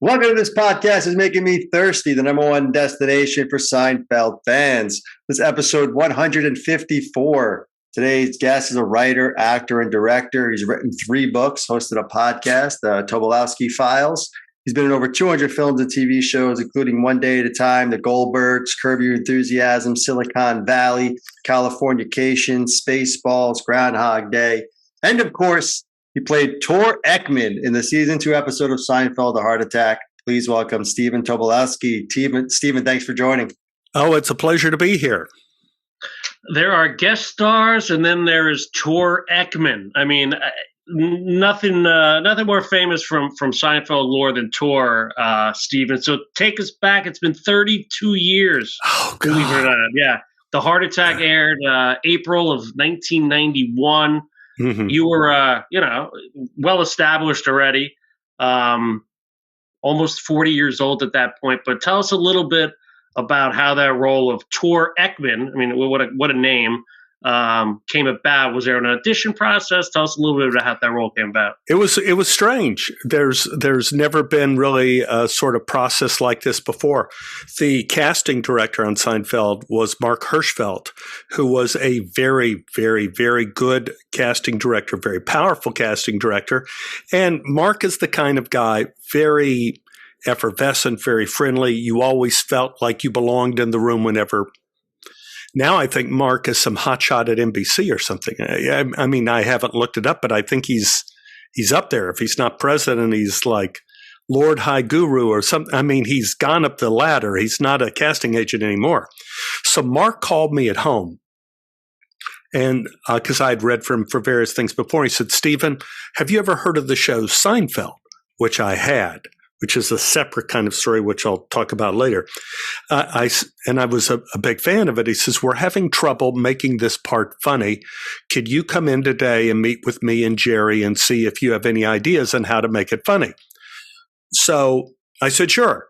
Welcome to this podcast is making me thirsty, the number one destination for Seinfeld fans. This is episode 154. Today's guest is a writer, actor, and director. He's written 3 books, hosted a podcast, the Tobolowsky Files. He's been in over 200 films and TV shows, including One Day at a Time, The Goldbergs, Curb Your Enthusiasm, Silicon Valley, Californication, Spaceballs, Groundhog Day, and of course, he played Tor Eckman in the season 2 episode of Seinfeld, A Heart Attack. Please welcome Stephen Tobolowsky. Stephen, thanks for joining. Oh, it's a pleasure to be here. There are guest stars, and then there is Tor Eckman. I mean, nothing more famous from Seinfeld lore than Tor, Stephen. So take us back. It's been 32 years, believe it or not. Yeah, The Heart Attack aired April of 1991. Mm-hmm. You were, well established already, almost 40 years old at that point. But tell us a little bit about how that role of Tor Eckman, I mean, what a name, came about. Was there an audition process? Tell us a little bit about how that role came about. It was strange. There's never been really a sort of process like this before. The casting director on Seinfeld was Mark Hirschfeld, who was a very, very, very good casting director, very powerful casting director. And Mark is the kind of guy, very effervescent, very friendly. You always felt like you belonged in the room whenever. Now I think Mark is some hotshot at NBC or something. I mean, I haven't looked it up, but I think he's up there. If he's not president, he's like Lord High Guru or something. I mean, he's gone up the ladder. He's not a casting agent anymore. So Mark called me at home, and because I had read from him for various things before, he said, "Stephen, have you ever heard of the show Seinfeld?" Which I had, which is a separate kind of story, which I'll talk about later. I was a big fan of it. He says, "We're having trouble making this part funny. Could you come in today and meet with me and Jerry and see if you have any ideas on how to make it funny?" So I said, "Sure."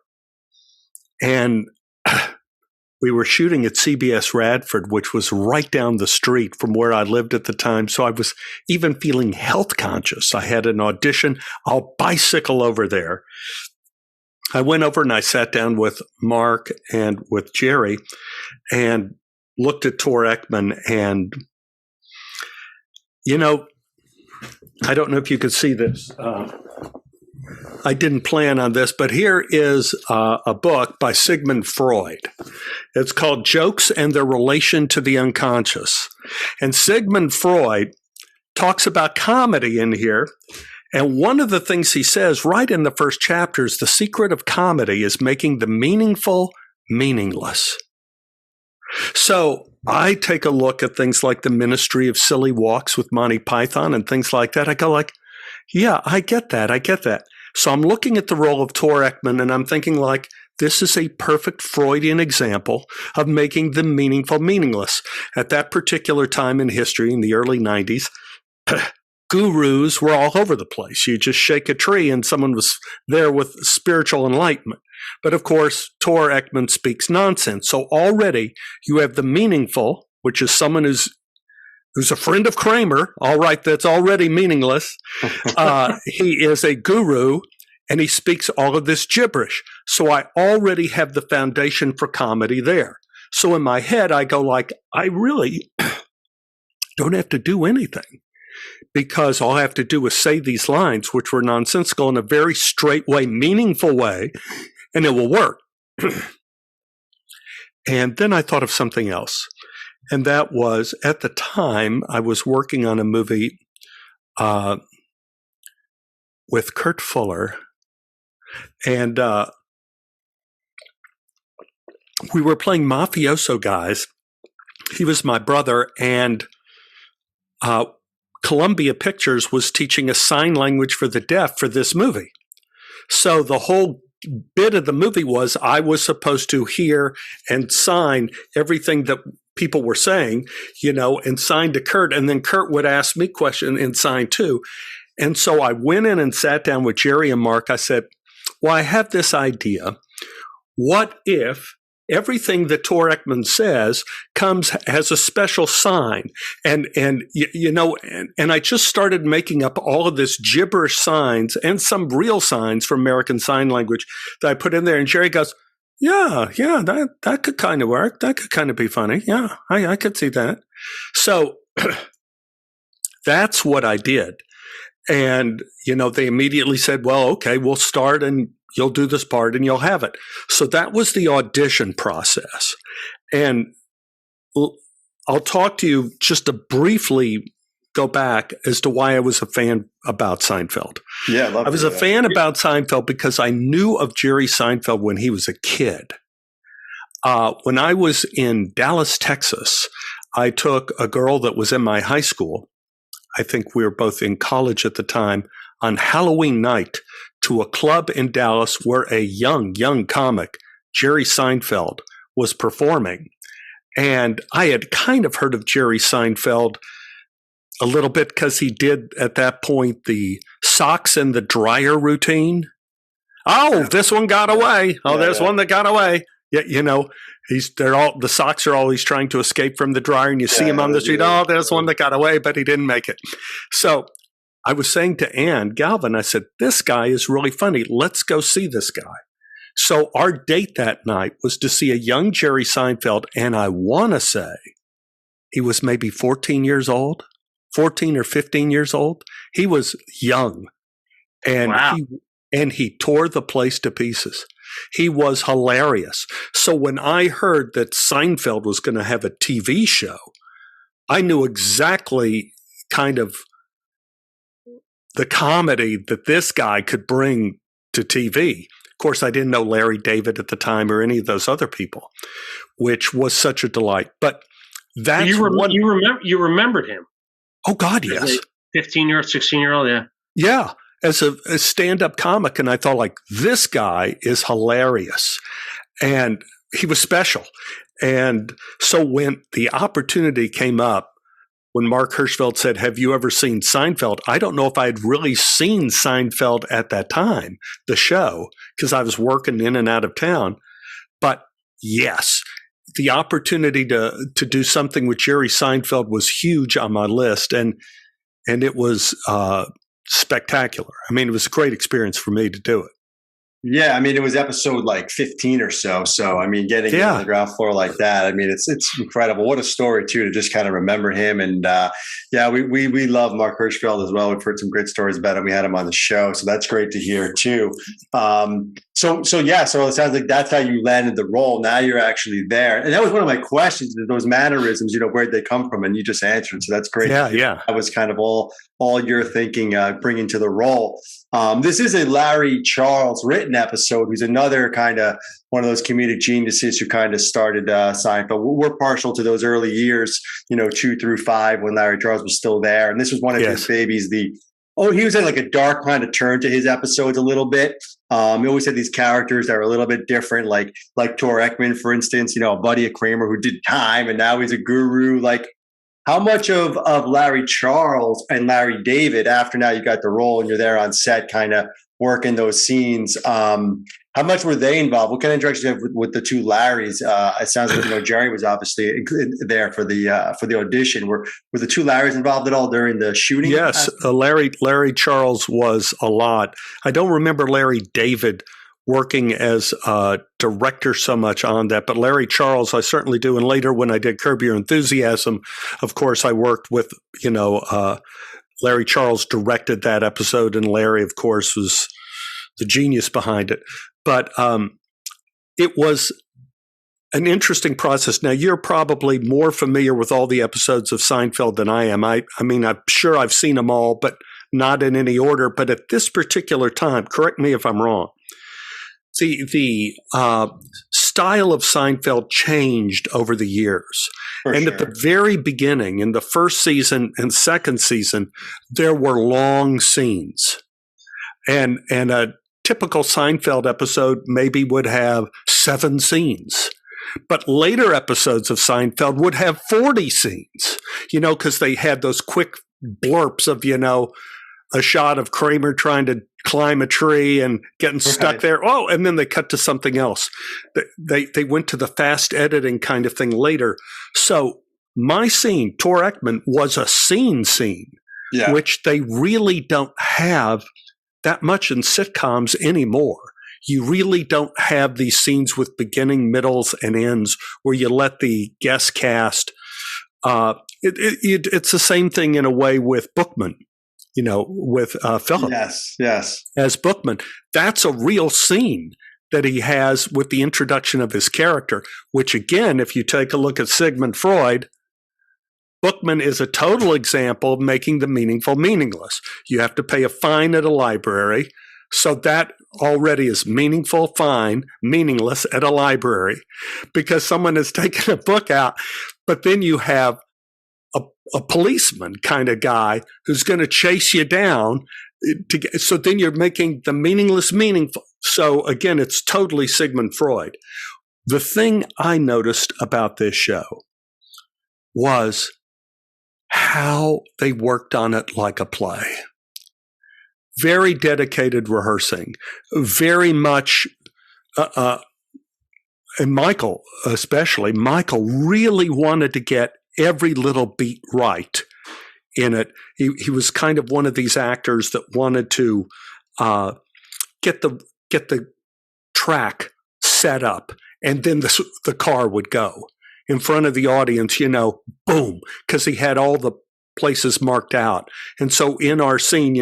And we were shooting at CBS Radford, which was right down the street from where I lived at the time. So I was even feeling health conscious. I had an audition. I'll bicycle over there. I went over and I sat down with Mark and with Jerry and looked at Tor Eckman. And, I don't know if you could see this. I didn't plan on this, but here is a book by Sigmund Freud. It's called Jokes and Their Relation to the Unconscious. And Sigmund Freud talks about comedy in here. And one of the things he says right in the first chapter is the secret of comedy is making the meaningful meaningless. So I take a look at things like the Ministry of Silly Walks with Monty Python and things like that. I go like, yeah, I get that. So I'm looking at the role of Tor Eckman and I'm thinking like, this is a perfect Freudian example of making the meaningful meaningless. At that particular time in history, in the early 90s, gurus were all over the place. You just shake a tree and someone was there with spiritual enlightenment. But of course, Tor Eckman speaks nonsense. So already you have the meaningful, which is someone who's a friend of Kramer. All right, that's already meaningless. He is a guru, and he speaks all of this gibberish. So I already have the foundation for comedy there. So in my head, I go like, I really don't have to do anything because all I have to do is say these lines, which were nonsensical in a very straight way, meaningful way, and it will work. And then I thought of something else. And that was, at the time, I was working on a movie with Kurt Fuller. And we were playing mafioso guys. He was my brother. And Columbia Pictures was teaching a sign language for the deaf for this movie. So the whole bit of the movie was I was supposed to hear and sign everything that people were saying, and sign to Kurt. And then Kurt would ask me questions and sign too. And so I went in and sat down with Jerry and Mark. I said, well, I have this idea. What if everything that Tor Eckman says comes as a special sign. And I just started making up all of this gibberish signs and some real signs from American Sign Language that I put in there. And Jerry goes, yeah, that could kind of work. That could kind of be funny. Yeah, I could see that. So that's what I did. And, they immediately said, well, okay, we'll start and you'll do this part and you'll have it. So that was the audition process. And I'll talk to you just to briefly go back as to why I was a fan about Seinfeld. Yeah, I was a fan about Seinfeld because I knew of Jerry Seinfeld when he was a kid. When I was in Dallas, Texas, I took a girl that was in my high school. I think we were both in college at the time, on Halloween night to a club in Dallas where a young comic, Jerry Seinfeld, was performing. And I had kind of heard of Jerry Seinfeld a little bit because he did at that point the socks and the dryer routine. Oh, this one got away. Oh, there's one that got away. Yeah, the socks are always trying to escape from the dryer, and you see him on the street. Oh, there's one that got away, but he didn't make it. So I was saying to Ann Galvin, I said, this guy is really funny. Let's go see this guy. So our date that night was to see a young Jerry Seinfeld, and I want to say he was maybe 14 or 15 years old. He was young, and wow. he tore the place to pieces. He was hilarious. So when I heard that Seinfeld was going to have a TV show, I knew exactly kind of the comedy that this guy could bring to TV. Of course, I didn't know Larry David at the time or any of those other people, which was such a delight. But that's you remembered him. Oh God, yes. 15-year-old, 16-year-old, yeah. Yeah. As a stand-up comic, and I thought, like, this guy is hilarious. And he was special. And so when the opportunity came up, when Mark Hirschfeld said, have you ever seen Seinfeld? I don't know if I had really seen Seinfeld at that time, the show, because I was working in and out of town. But yes, the opportunity to do something with Jerry Seinfeld was huge on my list. And it was spectacular. I mean, it was a great experience for me to do it. Yeah, I mean, it was episode like 15 or so. So, I mean, getting on the ground floor like that, I mean, it's incredible. What a story, too, to just kind of remember him. And we love Mark Hirschfeld as well. We've heard some great stories about him. We had him on the show. So that's great to hear, too. So it sounds like that's how you landed the role. Now you're actually there. And that was one of my questions, those mannerisms, where'd they come from? And you just answered. So that's great. Yeah. That was kind of all your thinking, bringing to the role. This is a Larry Charles written episode, who's another kind of one of those comedic geniuses who kind of started Seinfeld. We're partial to those early years, 2 through 5 when Larry Charles was still there. And this was one of his babies. He was in like a dark kind of turn to his episodes a little bit. He always had these characters that were a little bit different, like Tor Eckman, for instance, a buddy of Kramer who did time and now he's a guru. Like, how much of Larry Charles and Larry David, after now you got the role and you're there on set kind of working those scenes, how much were they involved? What kind of interaction you have with the two Larrys? It sounds like Jerry was obviously there for the audition. Were the two Larrys involved at all during the shooting? Yes, Larry Charles was a lot. I don't remember Larry David working as a director so much on that, but Larry Charles I certainly do. And later when I did Curb Your Enthusiasm, of course I worked with Larry Charles directed that episode, and Larry, of course, was the genius behind it. But it was an interesting process. Now, you're probably more familiar with all the episodes of Seinfeld than I am. I mean, I'm sure I've seen them all, but not in any order. But at this particular time, correct me if I'm wrong, the style of Seinfeld changed over the years. At the very beginning, in the first season and second season, there were long scenes. And a typical Seinfeld episode maybe would have 7 scenes. But later episodes of Seinfeld would have 40 scenes, because they had those quick blurps of, a shot of Kramer trying to climb a tree and getting stuck there. Oh, and then they cut to something else. They went to the fast editing kind of thing later. So my scene, Tor Eckman, was a scene, which they really don't have that much in sitcoms anymore. You really don't have these scenes with beginning, middles, and ends where you let the guest cast. It's the same thing in a way with Bookman, with Philip. Yes. As Bookman. That's a real scene that he has with the introduction of his character, which, again, if you take a look at Sigmund Freud, Bookman is a total example of making the meaningful meaningless. You have to pay a fine at a library. So that already is meaningful, fine, meaningless at a library because someone has taken a book out. But then you have a policeman kind of guy who's going to chase you down. So then you're making the meaningless meaningful. So again, it's totally Sigmund Freud. The thing I noticed about this show was how they worked on it like a play. Very dedicated rehearsing, very much, and Michael especially, Michael really wanted to get every little beat right in it. He was kind of one of these actors that wanted to get the track set up, and then the car would go in front of the audience, boom, because he had all the places marked out. And so in our scene,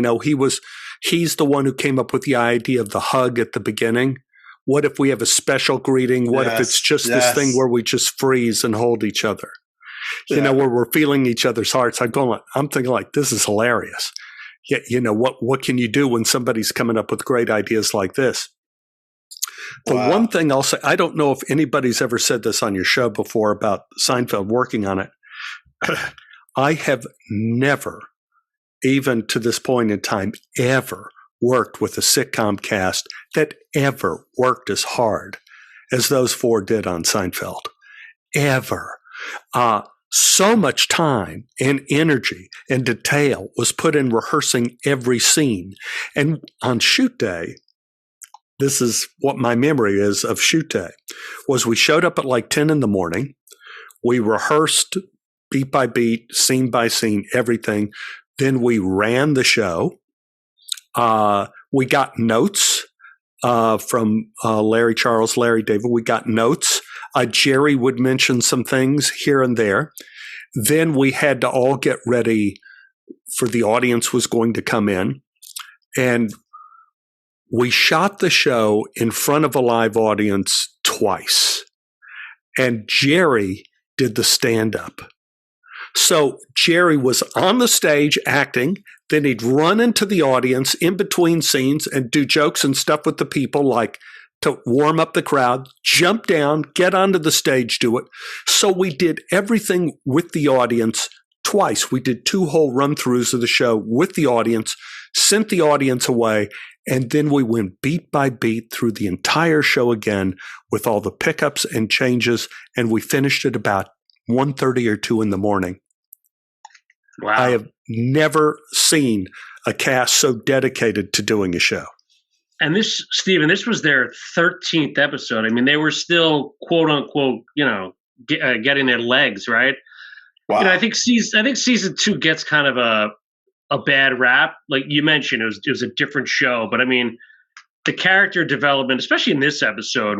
he's the one who came up with the idea of the hug at the beginning. What if we have a special greeting? What if it's just this thing where we just freeze and hold each other? Where we're feeling each other's hearts. I'm thinking like, this is hilarious. Yeah, what can you do when somebody's coming up with great ideas like this? The one thing I'll say, I don't know if anybody's ever said this on your show before about Seinfeld working on it. I have never, even to this point in time, ever worked with a sitcom cast that ever worked as hard as those four did on Seinfeld. Ever. So much time and energy and detail was put in rehearsing every scene. And on shoot day, this is what my memory is of shoot day, was we showed up at like 10 in the morning. We rehearsed beat by beat, scene by scene, everything. Then we ran the show. We got notes from Larry Charles, Larry David. We got notes. Jerry would mention some things here and there. Then we had to all get ready for the audience was going to come in. And we shot the show in front of a live audience twice. And Jerry did the stand-up. So Jerry was on the stage acting, then he'd run into the audience in between scenes and do jokes and stuff with the people, like to warm up the crowd, jump down, get onto the stage, do it. So we did everything with the audience twice. We did 2 whole run-throughs of the show with the audience, sent the audience away, and then we went beat by beat through the entire show again with all the pickups and changes, and we finished at about 1:30 or 2 in the morning. Wow. I have never seen a cast so dedicated to doing a show. And this, Stephen, this was their 13th episode. I mean, they were still, quote unquote, getting their legs, right? Wow. I think season 2 gets kind of a bad rap. Like you mentioned, it was a different show. But I mean, the character development, especially in this episode,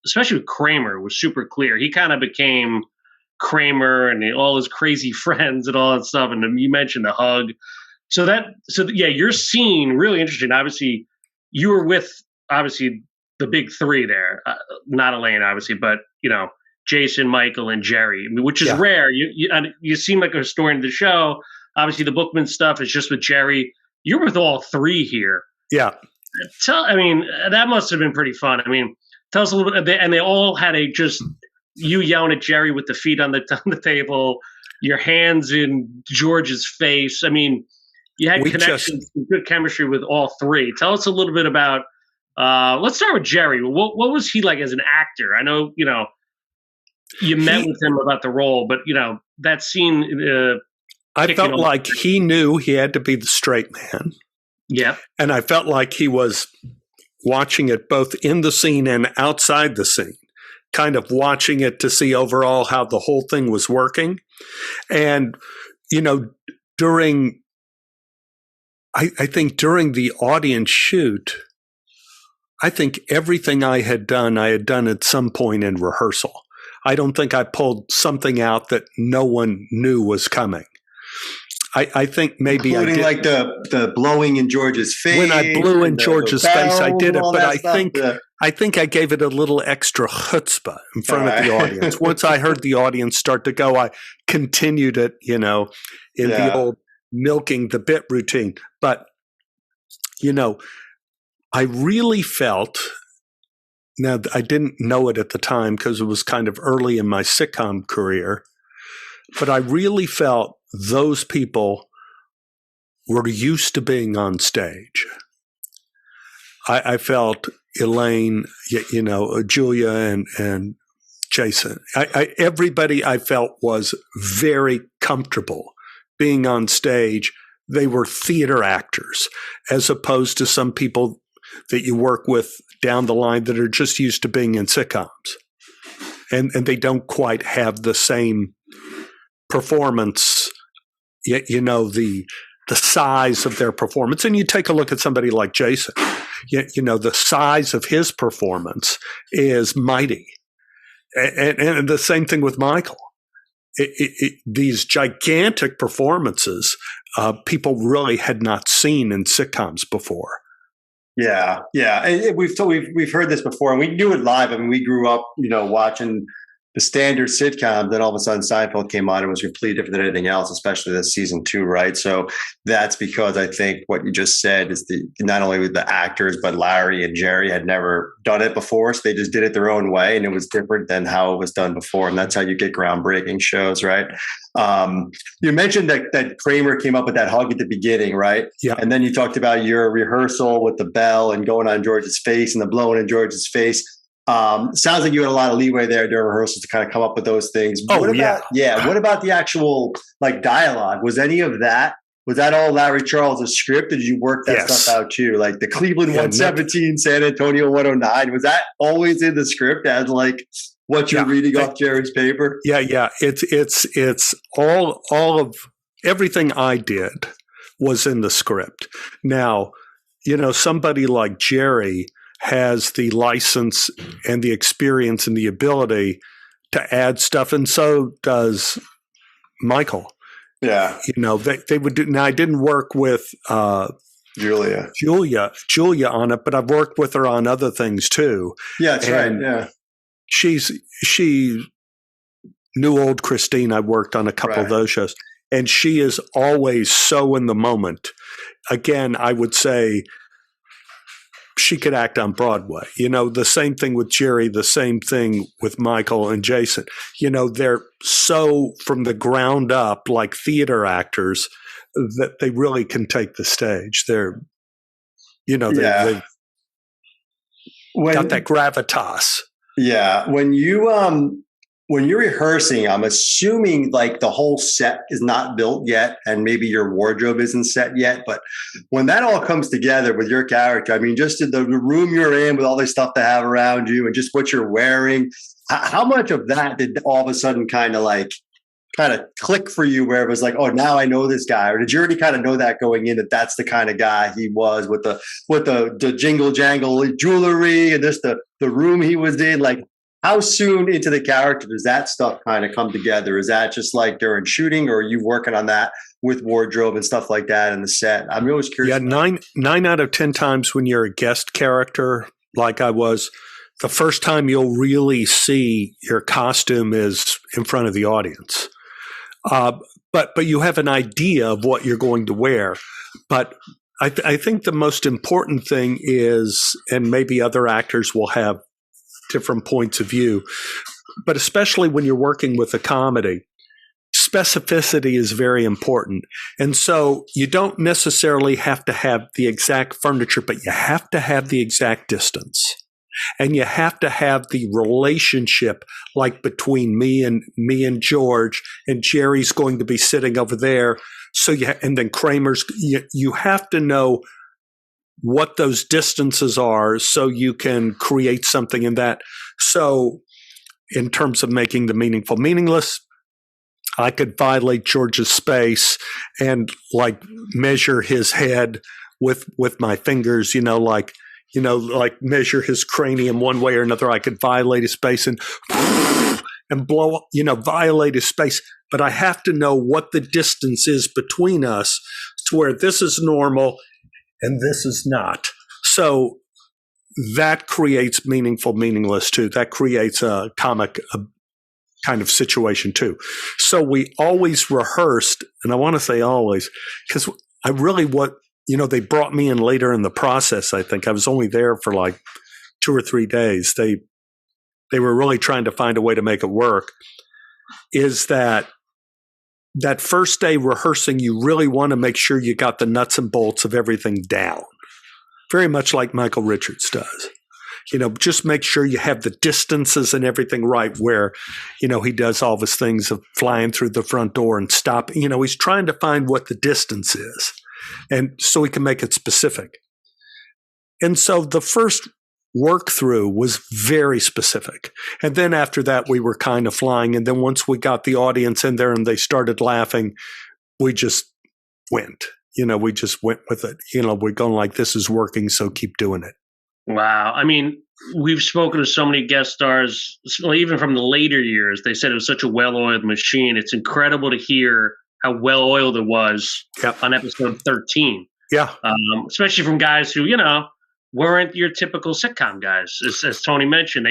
especially with Kramer, was super clear. He kind of became Kramer and all his crazy friends and all that stuff. And you mentioned the hug. So your scene, really interesting. Obviously, you were with, the big three there. Not Elaine, obviously, but, Jason, Michael, and Jerry, which is rare. You seem like a historian of the show. Obviously, the Bookman stuff is just with Jerry. You're with all three here. Yeah. That must have been pretty fun. Tell us a little bit. And they all had you yelling at Jerry with the feet on the table, your hands in George's face. You had connections, good chemistry with all three. Tell us a little bit about. Let's start with Jerry. What was he like as an actor? I know you met with him about the role, but that scene I felt like he knew he had to be the straight man. Yeah. And I felt like he was watching it both in the scene and outside the scene, kind of watching it to see overall how the whole thing was working. And, I think during the audience shoot, I think everything I had done at some point in rehearsal. I don't think I pulled something out that no one knew was coming. I think maybe including I did. Like the blowing in George's face. When I blew in George's face, I did it. But I think I gave it a little extra chutzpah in front of the audience. Once I heard the audience start to go, I continued it, in the old milking the bit routine. But, I really felt, now I didn't know it at the time because it was kind of early in my sitcom career, but I really felt those people were used to being on stage. I felt Elaine, Julia and Jason. Everybody I felt was very comfortable being on stage. They were theater actors as opposed to some people that you work with down the line that are just used to being in sitcoms. And they don't quite have the same performance, the size of their performance. And you take a look at somebody like Jason, the size of his performance is mighty. And the same thing with Michael. These gigantic performances, people really had not seen in sitcoms before. Yeah. And we've heard this before, and we knew it live. I mean, we grew up, watching the standard sitcom. Then all of a sudden, Seinfeld came on and was completely different than anything else, especially this season 2, right? So that's because I think what you just said is not only with the actors, but Larry and Jerry had never done it before, so they just did it their own way, and it was different than how it was done before. And that's how you get groundbreaking shows, right? You mentioned that Kramer came up with that hug at the beginning, right? Yeah. And then you talked about your rehearsal with the bell and going on George's face and the blowing in George's face. Sounds like you had a lot of leeway there during rehearsals to kind of come up with those things. What about the actual dialogue? Was any of that? Was that all Larry Charles' script? Did you work that stuff out too? Like the Cleveland 117, San Antonio 109. Was that always in the script as what you're reading off Jerry's paper? Yeah. It's all of everything I did was in the script. Now, somebody like Jerry has the license and the experience and the ability to add stuff, and so does Michael. Yeah, they would do. Now, I didn't work with Julia on it, but I've worked with her on other things too. Yeah, that's right. Yeah, she knew old Christine. I worked on a couple of those shows, and she is always so in the moment. Again, I would say she could act on Broadway. The same thing with Jerry, the same thing with Michael and Jason. They're so from the ground up like theater actors that they really can take the stage. They're, they've got that gravitas. Yeah. When you're rehearsing, I'm assuming the whole set is not built yet and maybe your wardrobe isn't set yet. But when that all comes together with your character, I mean, just the room you're in with all this stuff to have around you and just what you're wearing, how much of that did all of a sudden kind of click for you where it was like, oh, now I know this guy? Or did you already kind of know that going in that that's the kind of guy he was with the jingle jangle jewelry and just the room he was in? How soon into the character does that stuff kind of come together? Is that just during shooting, or are you working on that with wardrobe and stuff like that in the set? I'm always curious. Yeah, 9 out of 10 times when you're a guest character, like I was, the first time you'll really see your costume is in front of the audience. But you have an idea of what you're going to wear. But I think the most important thing is, and maybe other actors will have different points of view, but especially when you're working with a comedy, specificity is very important. And so you don't necessarily have to have the exact furniture, but you have to have the exact distance. And you have to have the relationship like between me and George, and Jerry's going to be sitting over there. So and then Kramer's, you have to know what those distances are so you can create something in that. So in terms of making the meaningful meaningless, I could violate George's space and like measure his head with my fingers, like measure his cranium one way or another. I could violate his space and blow up, violate his space. But I have to know what the distance is between us to where this is normal and this is not. So that creates meaningful, meaningless too. That creates a comic kind of situation too. So we always rehearsed, and I want to say always, because I really they brought me in later in the process. I think I was only there for like 2 or 3 days. They were really trying to find a way to make it work. Is that first day rehearsing, you really want to make sure you got the nuts and bolts of everything down. Very much like Michael Richards does. Just make sure you have the distances and everything right where, he does all of his things of flying through the front door and stop. He's trying to find what the distance is. And so he can make it specific. And so the first work through was very specific. And then after that, we were kind of flying. And then once we got the audience in there and they started laughing, we just went. We just went with it. We're going like, this is working, so keep doing it. Wow. I mean, we've spoken to so many guest stars, even from the later years. They said it was such a well-oiled machine. It's incredible to hear how well-oiled it was on episode 13. Yeah. Especially from guys who, weren't your typical sitcom guys. As Tony mentioned,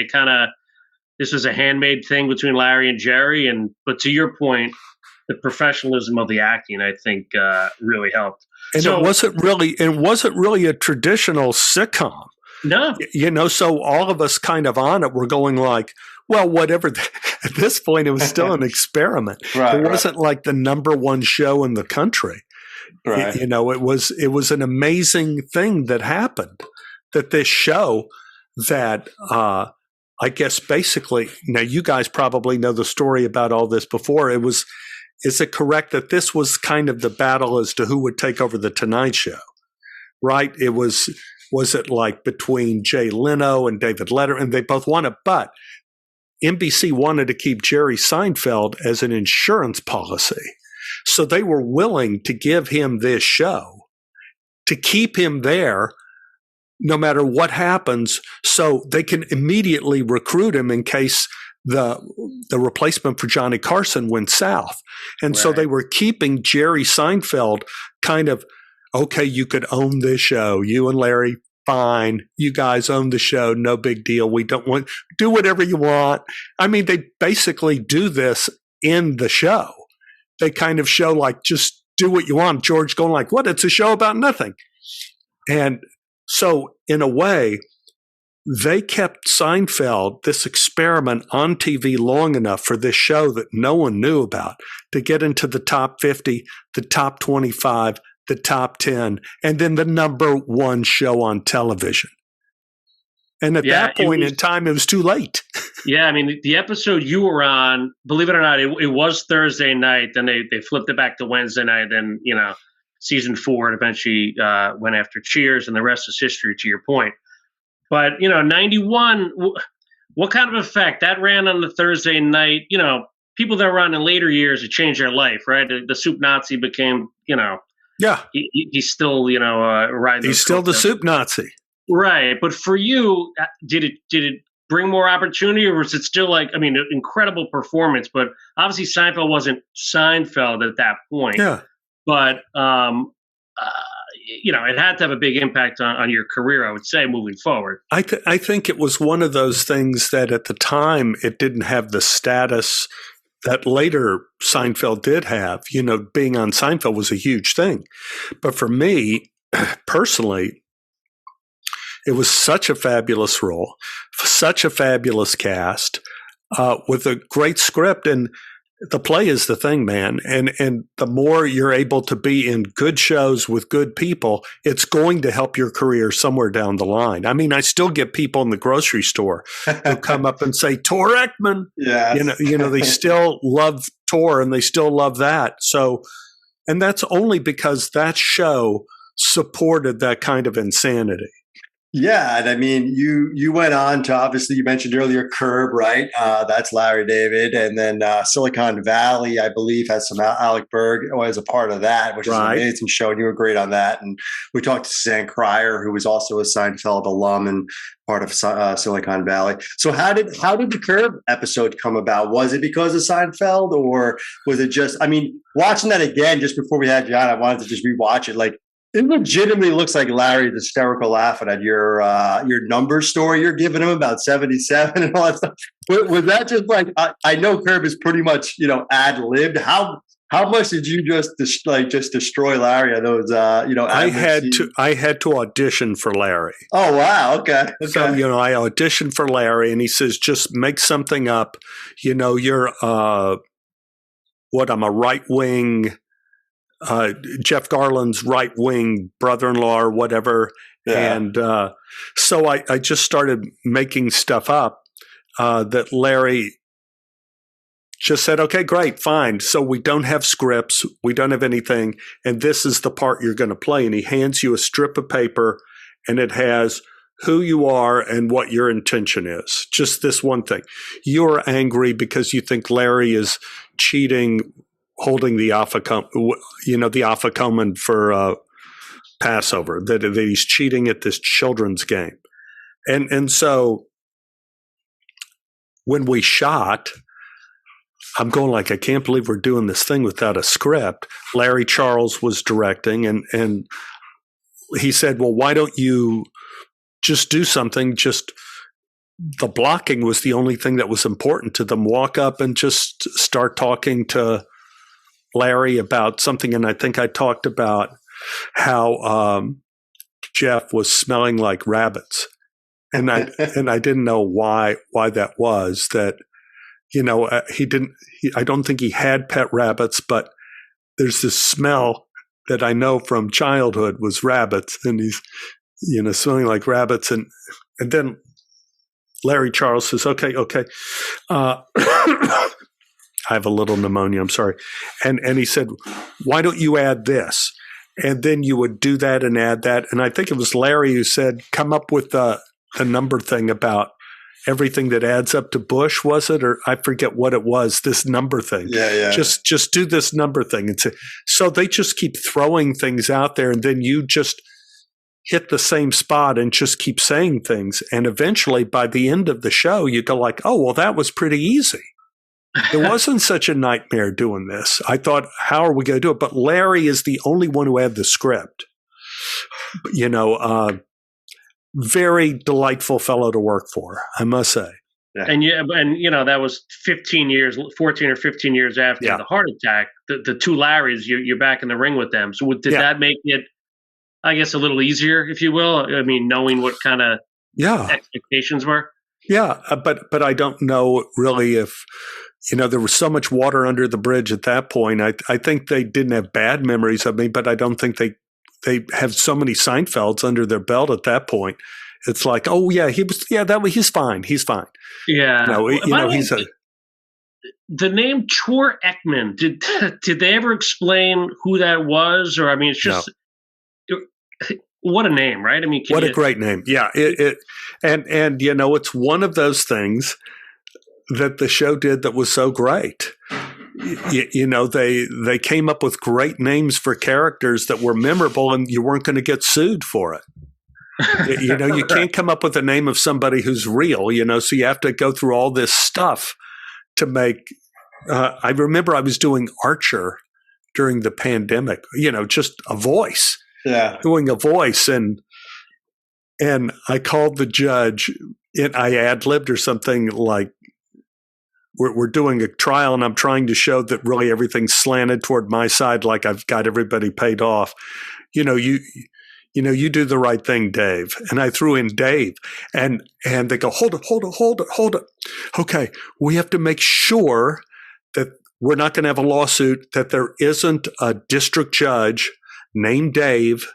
this was a handmade thing between Larry and Jerry. But to your point, the professionalism of the acting, I think, really helped. And it wasn't really a traditional sitcom. No. So all of us kind of on it were going like, well, whatever. At this point, it was still an experiment. It wasn't like the number one show in the country. Right. It was an amazing thing that happened, that this show that I guess basically, now you guys probably know the story about all this before. Is it correct that this was kind of the battle as to who would take over the Tonight Show, right? Was it like between Jay Leno and David Letterman? And they both wanted, but NBC wanted to keep Jerry Seinfeld as an insurance policy. So they were willing to give him this show to keep him there no matter what happens, so they can immediately recruit him in case the replacement for Johnny Carson went south. And so they were keeping Jerry Seinfeld kind of, okay, you could own this show. You and Larry, fine. You guys own the show. No big deal. We don't want, do whatever you want. I mean, they basically do this in the show. They kind of show like, just do what you want. George going like, what? It's a show about nothing. And so in a way, they kept Seinfeld, this experiment, on TV long enough for this show that no one knew about to get into the top 50, the top 25, the top 10, and then the number one show on television. And at that point in time, it was too late. Yeah, I mean, the episode you were on, believe it or not, it was Thursday night. Then they flipped it back to Wednesday night. Then, season 4, and eventually went after Cheers, and the rest is history, to your point. But, 91, what kind of effect? That ran on the Thursday night. People that run in later years, it changed their life, right? The Soup Nazi became, yeah, he's still, riding. He's still the Soup Nazi. Right. But for you, did it bring more opportunity, or was it still like, I mean, incredible performance, but obviously Seinfeld wasn't Seinfeld at that point. Yeah. But, it had to have a big impact on your career, I would say, moving forward. I think it was one of those things that at the time it didn't have the status that later Seinfeld did have. Being on Seinfeld was a huge thing. But for me, personally, it was such a fabulous role, such a fabulous cast, with a great script. And the play is the thing, man. And the more you're able to be in good shows with good people, it's going to help your career somewhere down the line. I mean, I still get people in the grocery store who come up and say, Tor Eckman. Yeah. They still love Tor and they still love that. So, and that's only because that show supported that kind of insanity. Yeah, and I mean, you went on to, obviously you mentioned earlier Curb, right? That's Larry David, and then Silicon Valley, I believe, has some Alec Berg as a part of that, which is an amazing show, and you were great on that. And we talked to Suzanne Cryer, who was also a Seinfeld alum and part of Silicon Valley. So how did the Curb episode come about? Was it because of Seinfeld, or was it just? I mean, watching that again just before we had you on, I wanted to just rewatch it, like. It legitimately looks like Larry's hysterical laughing at your number story you're giving him about 77 and all that stuff. Was that just like I know Curb is pretty much ad-libbed. How much did you just destroy Larry on those I had to audition for Larry. Oh wow, okay. So I auditioned for Larry and he says just make something up. You're I'm a right-wing Jeff Garland's right-wing brother-in-law or whatever. Yeah. And so I just started making stuff up that Larry just said, okay, great, fine. So we don't have scripts. We don't have anything. And this is the part you're going to play. And he hands you a strip of paper and it has who you are and what your intention is. Just this one thing. You're angry because you think Larry is cheating holding the Afikoman for Passover, that he's cheating at this children's game. And so when we shot, I'm going like, I can't believe we're doing this thing without a script. Larry Charles was directing and he said, well, why don't you just do something? Just the blocking was the only thing that was important to them. Walk up and just start talking to Larry about something, and I think I talked about how Jeff was smelling like rabbits, and I didn't know why that was. That he didn't. I don't think he had pet rabbits, but there's this smell that I know from childhood was rabbits, and he's smelling like rabbits, and then Larry Charles says, "Okay." I have a little pneumonia, I'm sorry. And he said, why don't you add this? And then you would do that and add that. And I think it was Larry who said, come up with the number thing about everything that adds up to Bush, was it? Or I forget what it was, this number thing. Yeah. Just do this number thing. And so they just keep throwing things out there and then you just hit the same spot and just keep saying things. And eventually by the end of the show, you go like, oh, well, that was pretty easy. It wasn't such a nightmare doing this. I thought, how are we going to do it? But Larry is the only one who had the script. Very delightful fellow to work for, I must say. Yeah. And that was 14 or 15 years after the heart attack. The two Larrys, you're back in the ring with them. So did that make it, I guess, a little easier, if you will? I mean, knowing what kind of expectations were? Yeah, but I don't know really if there was so much water under the bridge at that point. I think they didn't have bad memories of me, but I don't think they have so many Seinfelds under their belt at that point. It's like, oh yeah, he's fine. He's fine. Yeah. He's the name Tor Eckman. Did they ever explain who that was? Or I mean, it's just what a name, right? I mean, what a great name. Yeah. And it's one of those things that the show did that was so great. They came up with great names for characters that were memorable and you weren't going to get sued for it. You can't come up with a name of somebody who's real, so you have to go through all this stuff to make. I remember I was doing Archer during the pandemic, just a voice. Yeah. Doing a voice and I called the judge and I ad-libbed or something like, we're doing a trial and I'm trying to show that really everything's slanted toward my side, like I've got everybody paid off. You do the right thing, Dave. And I threw in Dave and they go, hold it. Okay. We have to make sure that we're not going to have a lawsuit that there isn't a district judge named Dave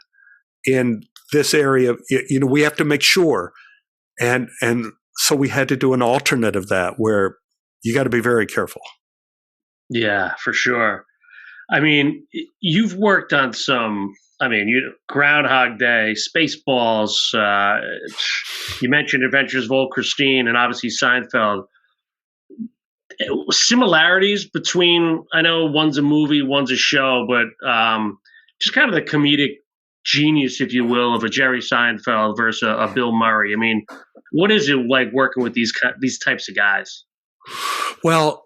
in this area. You know, we have to make sure. And so we had to do an alternate of that where you got to be very careful. Yeah, for sure. I mean, you've worked on some, Groundhog Day, Spaceballs, you mentioned Adventures of Old Christine, and obviously Seinfeld. Similarities between, I know one's a movie, one's a show, but just kind of the comedic genius, if you will, of a Jerry Seinfeld versus a Bill Murray. I mean, what is it like working with these types of guys? Well,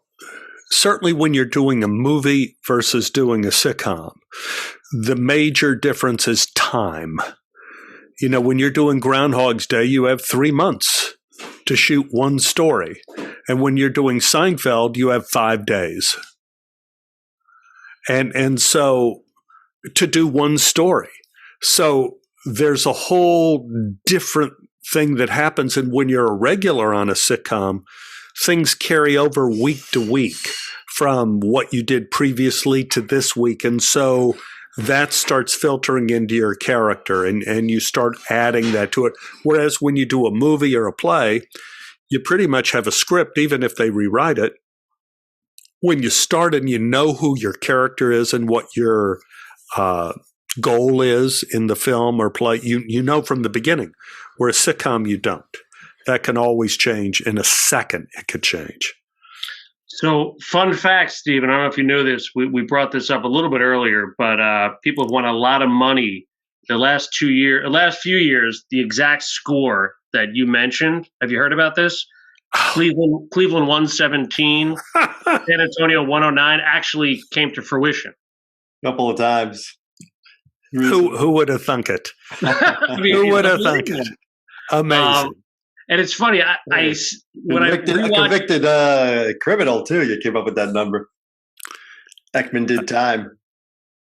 certainly when you're doing a movie versus doing a sitcom, the major difference is time. You know, when you're doing Groundhog's Day, you have 3 months to shoot one story. And when you're doing Seinfeld, you have 5 days. And so to do one story. So there's a whole different thing that happens. And when you're a regular on a sitcom, things carry over week to week from what you did previously to this week. And so that starts filtering into your character and you start adding that to it. Whereas when you do a movie or a play, you pretty much have a script, even if they rewrite it. When you start and you know who your character is and what your goal is in the film or play, you know from the beginning. Where a sitcom, you don't. That can always change. In a second, it could change. So, fun fact, Stephen, I don't know if you knew this. We brought this up a little bit earlier, but people have won a lot of money the last few years. The exact score that you mentioned. Have you heard about this? Cleveland 117, San Antonio 109 actually came to fruition. A couple of times. Who would have thunk it? Who would have thunk it? Amazing. And it's funny. A convicted criminal too. You came up with that number. Eckman did time.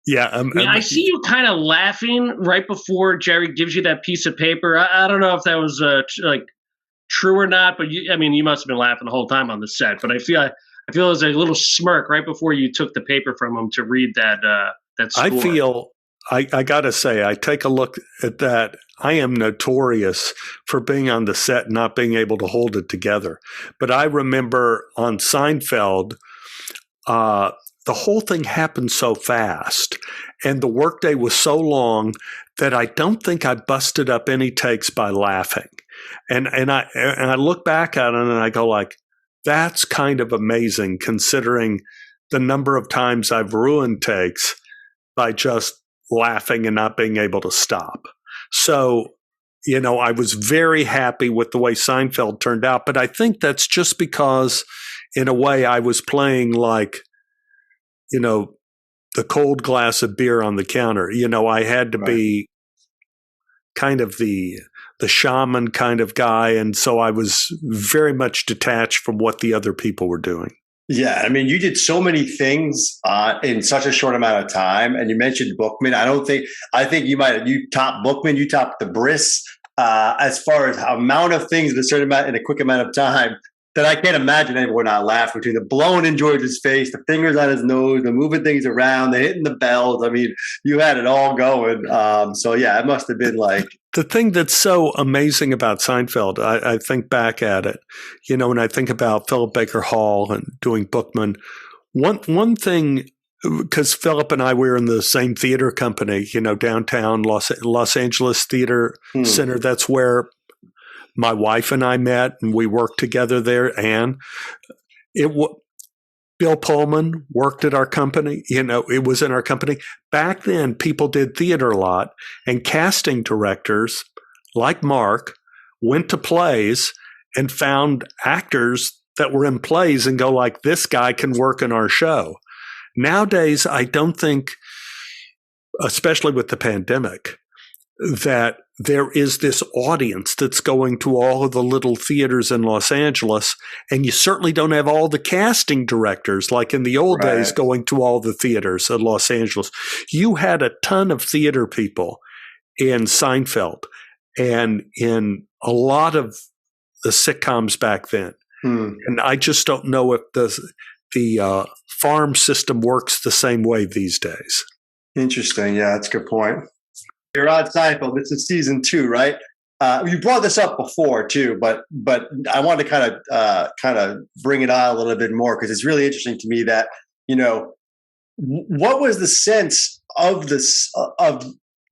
Yeah, I see you kind of laughing right before Jerry gives you that piece of paper. I don't know if that was true or not, but you must have been laughing the whole time on the set. But I feel there's a little smirk right before you took the paper from him to read that score. I got to say, I take a look at that. I am notorious for being on the set and not being able to hold it together. But I remember on Seinfeld, the whole thing happened so fast and the workday was so long that I don't think I busted up any takes by laughing. And I look back at it and I go like, that's kind of amazing considering the number of times I've ruined takes by just laughing and not being able to stop. So, I was very happy with the way Seinfeld turned out, but I think that's just because in a way I was playing like, the cold glass of beer on the counter. I had to be kind of the shaman kind of guy. And so I was very much detached from what the other people were doing. Yeah, you did so many things in such a short amount of time, and you mentioned Bookman. I think you topped Bookman, you topped the Briss as far as amount of things in a quick amount of time that I can't imagine anyone not laugh between the blowing in George's face, the fingers on his nose, the moving things around, the hitting the bells. You had it all going. So yeah, it must have been like. The thing that's so amazing about Seinfeld, I think back at it, when I think about Philip Baker Hall and doing Bookman, one thing, because Philip and I were in the same theater company, downtown Los Angeles Theater Center. That's where my wife and I met, and we worked together there. And Bill Pullman worked at our company. It was in our company. Back then, people did theater a lot, and casting directors like Mark went to plays and found actors that were in plays and go like, this guy can work in our show. Nowadays, I don't think, especially with the pandemic, that there is this audience that's going to all of the little theaters in Los Angeles, and you certainly don't have all the casting directors like in the old days going to all the theaters in Los Angeles. You had a ton of theater people in Seinfeld and in a lot of the sitcoms back then. And I just don't know if the farm system works the same way these days. Interesting. Yeah, that's a good point. You're on Seinfeld. This is season 2, right? You brought this up before too, but I wanted to kind of bring it on a little bit more because it's really interesting to me that, you know, what was the sense of this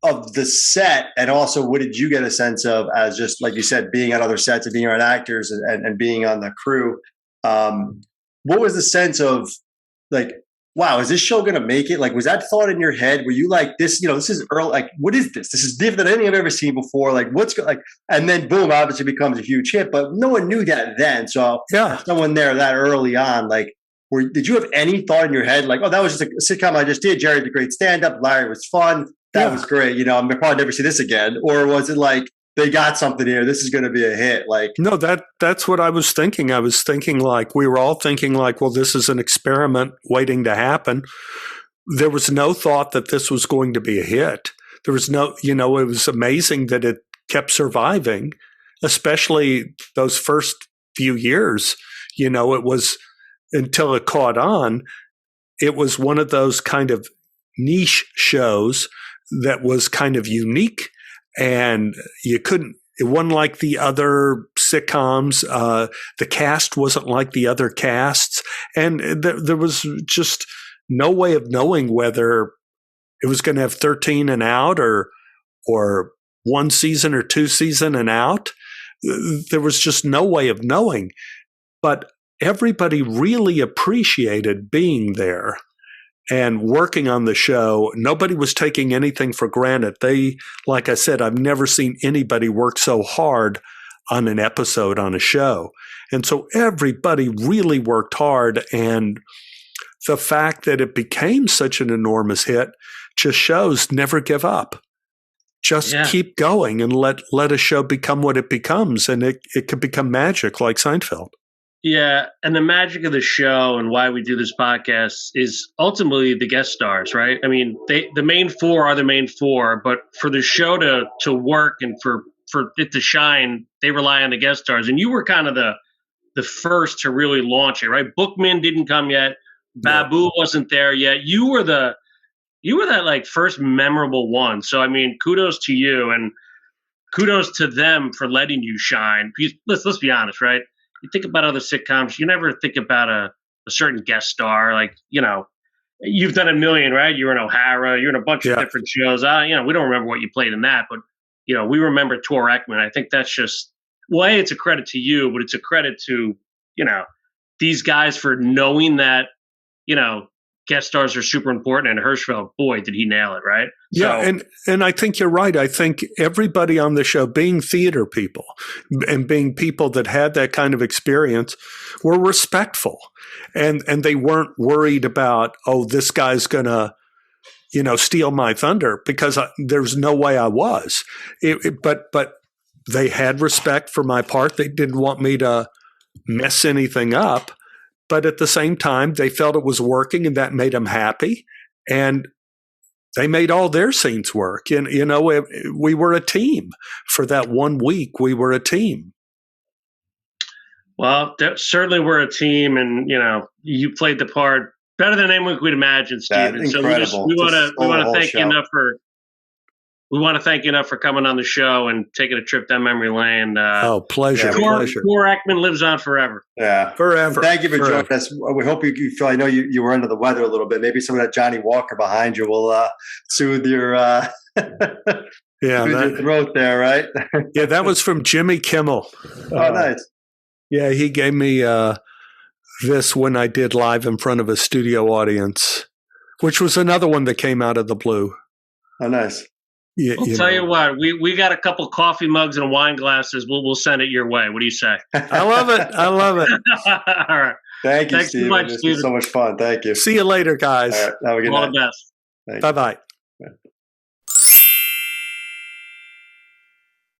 of the set, and also what did you get a sense of as, just like you said, being on other sets and being around actors and being on the crew? What was the sense of, like, wow, is this show going to make it? Like, was that thought in your head? Were you like, this, you know, this is early, like, what is this? This is different than anything I've ever seen before. Like, like, and then boom, obviously becomes a huge hit, but no one knew that then. So yeah, someone there that early on, like, did you have any thought in your head, like, oh, that was just a sitcom I just did. Jerry's a great stand-up. Larry was fun. That was great. You know, I'm probably never see this again. Or was it like, they got something here, this is going to be a hit? Like, no, that's what I was thinking. I was thinking, like, we were all thinking, like, well, this is an experiment waiting to happen. There was no thought that this was going to be a hit. There was no, you know, it was amazing that it kept surviving, especially those first few years. You know, it was, until it caught on, it was one of those kind of niche shows that was kind of unique, and it wasn't like the other sitcoms. The cast wasn't like the other casts, and there was just no way of knowing whether it was going to have 13 and out or 1 season or 2 season and out. There was just no way of knowing, but everybody really appreciated being there and working on the show. Nobody was taking anything for granted. Like I said, I've never seen anybody work so hard on an episode on a show. And so everybody really worked hard. And the fact that it became such an enormous hit just shows never give up. Just keep going and let a show become what it becomes. And it could become magic like Seinfeld. Yeah, and the magic of the show and why we do this podcast is ultimately the guest stars, right? I mean, the main 4 are the main 4, but for the show to work and for it to shine, they rely on the guest stars. And you were kind of the first to really launch it, right? Bookman didn't come yet. Babu wasn't there yet. You were that like first memorable one. So I mean, kudos to you and kudos to them for letting you shine. Because let's be honest, right? You think about other sitcoms, you never think about a certain guest star. Like, you know, you've done a million, right? You're in O'Hara, you're in a bunch of different shows. You know, we don't remember what you played in that, but, you know, we remember Tor Eckman. I think that's just, well, it's a credit to you, but it's a credit to, you know, these guys for knowing that, you know, guest stars are super important. And Hirschfeld, boy, did he nail it, right? Yeah, and I think you're right. I think everybody on the show, being theater people and being people that had that kind of experience, were respectful. And they weren't worried about, oh, this guy's going to, you know, steal my thunder, because there's no way I was. But they had respect for my part. They didn't want me to mess anything up. But at the same time, they felt it was working, and that made them happy. And they made all their scenes work. And, you know, we were a team. For that 1 week, we were a team. Well, certainly we're a team. And, you know, you played the part better than anyone could imagine, Stephen. So we want to thank you enough for We want to thank you enough for coming on the show and taking a trip down memory lane. Pleasure. Pleasure. Poor Eckman lives on forever. Yeah. Forever. Thank you for joining us. We hope you feel, I know you were under the weather a little bit. Maybe some of that Johnny Walker behind you will soothe your your throat there, right? Yeah, that was from Jimmy Kimmel. Oh, nice. Yeah, he gave me this when I did live in front of a studio audience, which was another one that came out of the blue. Oh, nice. Yeah, I'll tell you what, we got a couple coffee mugs and wine glasses. We'll send it your way. What do you say? I love it. I love it. All right. Thank you, Thanks Stephen. so much, This Stephen. was so much fun. Thank you. See you later, guys. All right. Have a good All night. the best. Bye-bye.